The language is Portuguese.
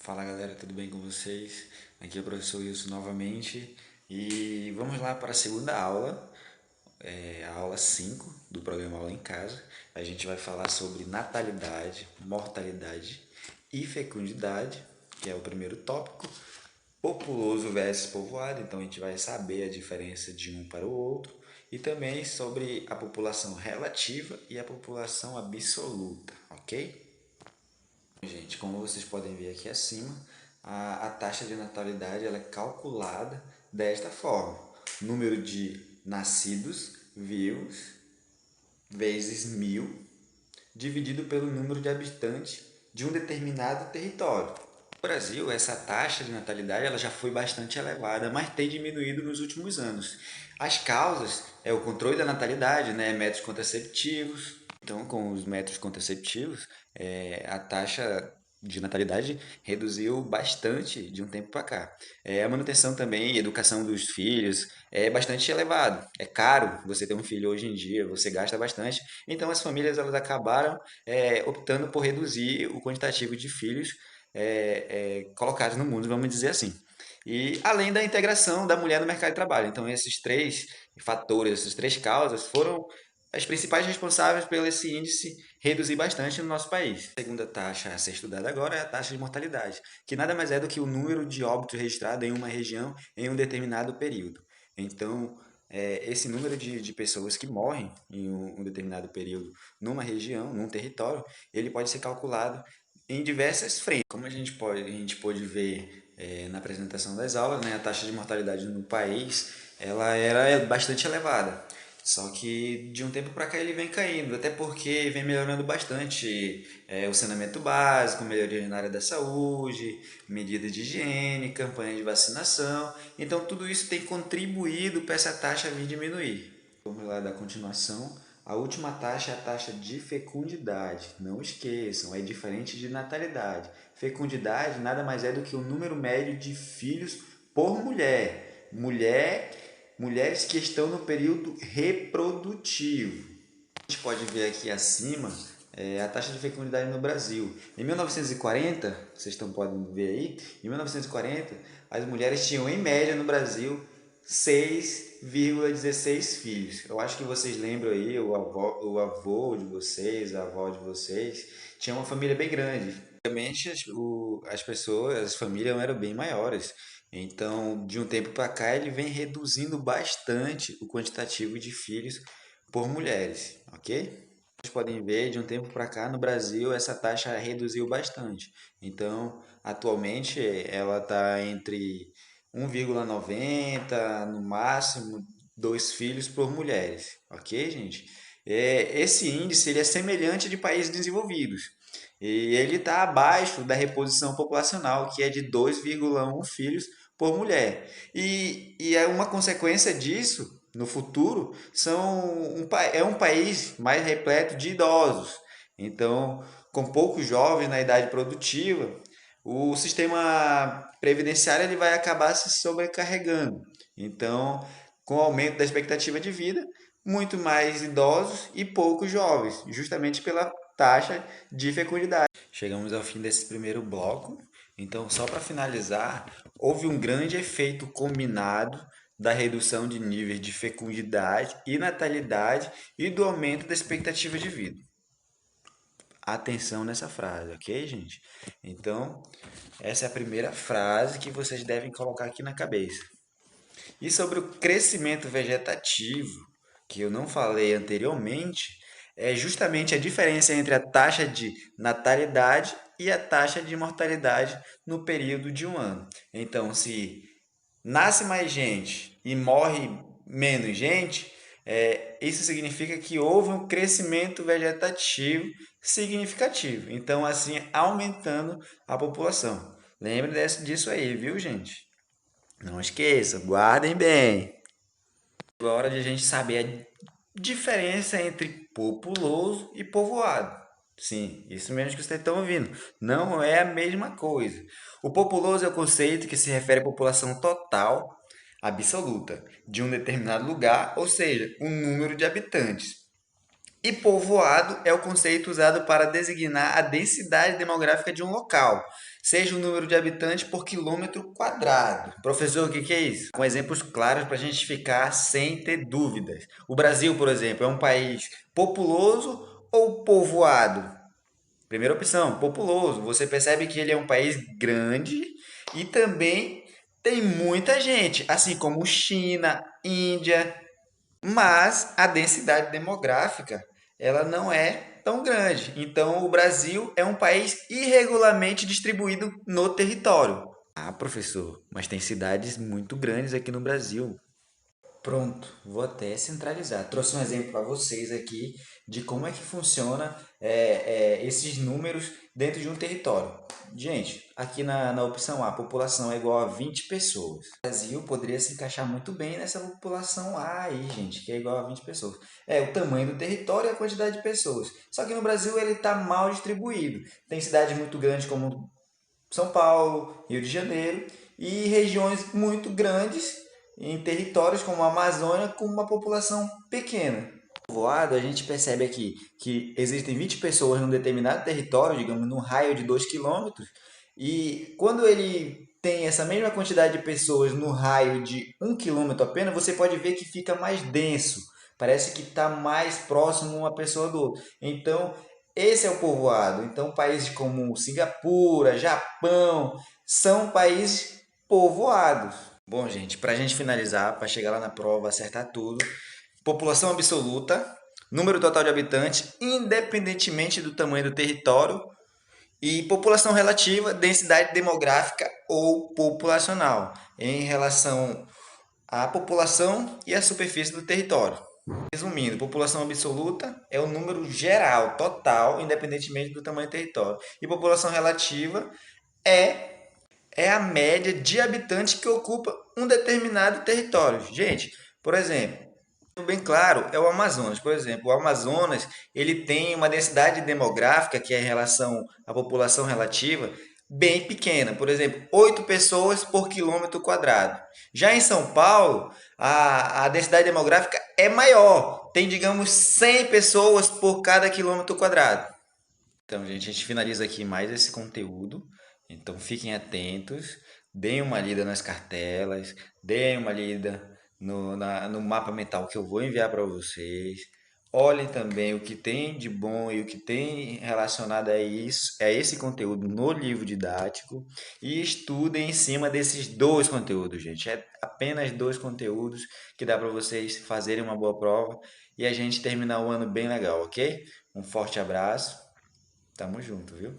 Fala galera, tudo bem com vocês? Aqui é o professor Wilson novamente e vamos lá para a segunda aula, a aula 5 do programa Aula em Casa. A gente vai falar sobre natalidade, mortalidade e fecundidade, que é o primeiro tópico. Populoso versus povoado, então a gente vai saber a diferença de um para o outro e também sobre a população relativa e a população absoluta, ok? Gente, como vocês podem ver aqui acima, a taxa de natalidade ela é calculada desta forma: número de nascidos vivos vezes 1000 dividido pelo número de habitantes de um determinado território. No Brasil, essa taxa de natalidade ela já foi bastante elevada, mas tem diminuído nos últimos anos. As causas é o controle da natalidade, né, métodos contraceptivos. Então, com os métodos contraceptivos, a taxa de natalidade reduziu bastante de um tempo para cá. A manutenção também, educação dos filhos é bastante elevado. É caro você ter um filho hoje em dia, você gasta bastante. Então, as famílias elas acabaram optando por reduzir o quantitativo de filhos colocados no mundo, vamos dizer assim. E além da integração da mulher no mercado de trabalho. Então, esses três fatores, essas três causas foram as principais responsáveis pelo esse índice reduzir bastante no nosso país. A segunda taxa a ser estudada agora é a taxa de mortalidade, que nada mais é do que o número de óbitos registrados em uma região em um determinado período. Então, esse número de pessoas que morrem em um determinado período numa região, num território, ele pode ser calculado em diversas frentes. Como a gente pode ver na apresentação das aulas, né, a taxa de mortalidade no país ela era bastante elevada. Só que de um tempo para cá ele vem caindo, até porque vem melhorando bastante o saneamento básico, melhoria na área da saúde, medidas de higiene, campanha de vacinação. Então tudo isso tem contribuído para essa taxa vir diminuir. Vamos lá dar continuação. A última taxa é a taxa de fecundidade. Não esqueçam, é diferente de natalidade. Fecundidade nada mais é do que o número médio de filhos por mulheres que estão no período reprodutivo. A gente pode ver aqui acima a taxa de fecundidade no Brasil. Em 1940, podem ver aí, em 1940, as mulheres tinham em média no Brasil 6,16 filhos. Eu acho que vocês lembram aí, o avô de vocês, a avó de vocês, tinha uma família bem grande. Antigamente as pessoas, as famílias eram bem maiores. Então, de um tempo para cá, ele vem reduzindo bastante o quantitativo de filhos por mulheres, ok? Vocês podem ver, de um tempo para cá, no Brasil, essa taxa reduziu bastante. Então, atualmente, ela está entre 1,90, no máximo, 2 filhos por mulheres, ok, gente? Esse índice ele é semelhante de países desenvolvidos. E ele está abaixo da reposição populacional, que é de 2,1 filhos por mulher. E é uma consequência disso, no futuro, é um país mais repleto de idosos. Então, com poucos jovens na idade produtiva, o sistema previdenciário ele vai acabar se sobrecarregando. Então, com o aumento da expectativa de vida, muito mais idosos e poucos jovens, justamente pela taxa de fecundidade. Chegamos ao fim desse primeiro bloco. Então, só para finalizar, houve um grande efeito combinado da redução de níveis de fecundidade e natalidade e do aumento da expectativa de vida. Atenção nessa frase, ok, gente? Então, essa é a primeira frase que vocês devem colocar aqui na cabeça. E sobre o crescimento vegetativo, que eu não falei anteriormente, é justamente a diferença entre a taxa de natalidade e a taxa de mortalidade no período de um ano. Então, se nasce mais gente e morre menos gente, isso significa que houve um crescimento vegetativo significativo. Então, assim, aumentando a população. Lembre disso aí, viu, gente? Não esqueça, guardem bem. Agora é hora de a gente saber a diferença entre populoso e povoado. Sim, isso mesmo que vocês estão ouvindo. Não é a mesma coisa. O populoso é o conceito que se refere à população total, absoluta, de um determinado lugar, ou seja, o número de habitantes. E povoado é o conceito usado para designar a densidade demográfica de um local, seja o número de habitantes por quilômetro quadrado. Professor, o que é isso? Com exemplos claros para a gente ficar sem ter dúvidas. O Brasil, por exemplo, é um país populoso ou povoado? Primeira opção, populoso. Você percebe que ele é um país grande e também tem muita gente, assim como China, Índia, mas a densidade demográfica ela não é tão grande. Então, o Brasil é um país irregularmente distribuído no território. Ah, professor, mas tem cidades muito grandes aqui no Brasil. Pronto, vou até centralizar. Trouxe um exemplo para vocês aqui de como é que funciona esses números dentro de um território. Gente, aqui na opção A, a população é igual a 20 pessoas. O Brasil poderia se encaixar muito bem nessa população A aí, gente, que é igual a 20 pessoas. É o tamanho do território e a quantidade de pessoas. Só que no Brasil ele está mal distribuído. Tem cidades muito grandes como São Paulo, Rio de Janeiro e regiões muito grandes em territórios como a Amazônia com uma população pequena. Povoado, a gente percebe aqui que existem 20 pessoas num determinado território, digamos, num raio de 2 quilômetros, e quando ele tem essa mesma quantidade de pessoas no raio de 1 quilômetro apenas, você pode ver que fica mais denso. Parece que está mais próximo uma pessoa do outro. Então, esse é o povoado. Então, países como Singapura, Japão, são países povoados. Bom, gente, para a gente finalizar, para chegar lá na prova, acertar tudo, população absoluta, número total de habitantes, independentemente do tamanho do território, e população relativa, densidade demográfica ou populacional, em relação à população e à superfície do território. Resumindo, população absoluta é o número geral, total, independentemente do tamanho do território. E população relativa é é a média de habitantes que ocupa um determinado território. Gente, por exemplo, bem claro, é o Amazonas. Por exemplo, o Amazonas ele tem uma densidade demográfica, que é em relação à população relativa, bem pequena. Por exemplo, 8 pessoas por quilômetro quadrado. Já em São Paulo, a densidade demográfica é maior. Tem, digamos, 100 pessoas por cada quilômetro quadrado. Então, gente, a gente finaliza aqui mais esse conteúdo. Então, fiquem atentos, deem uma lida nas cartelas, deem uma lida no mapa mental que eu vou enviar para vocês. Olhem também o que tem de bom e o que tem relacionado a isso, a esse conteúdo no livro didático e estudem em cima desses dois conteúdos, gente. É apenas dois conteúdos que dá para vocês fazerem uma boa prova e a gente terminar o ano bem legal, ok? Um forte abraço. Tamo junto, viu?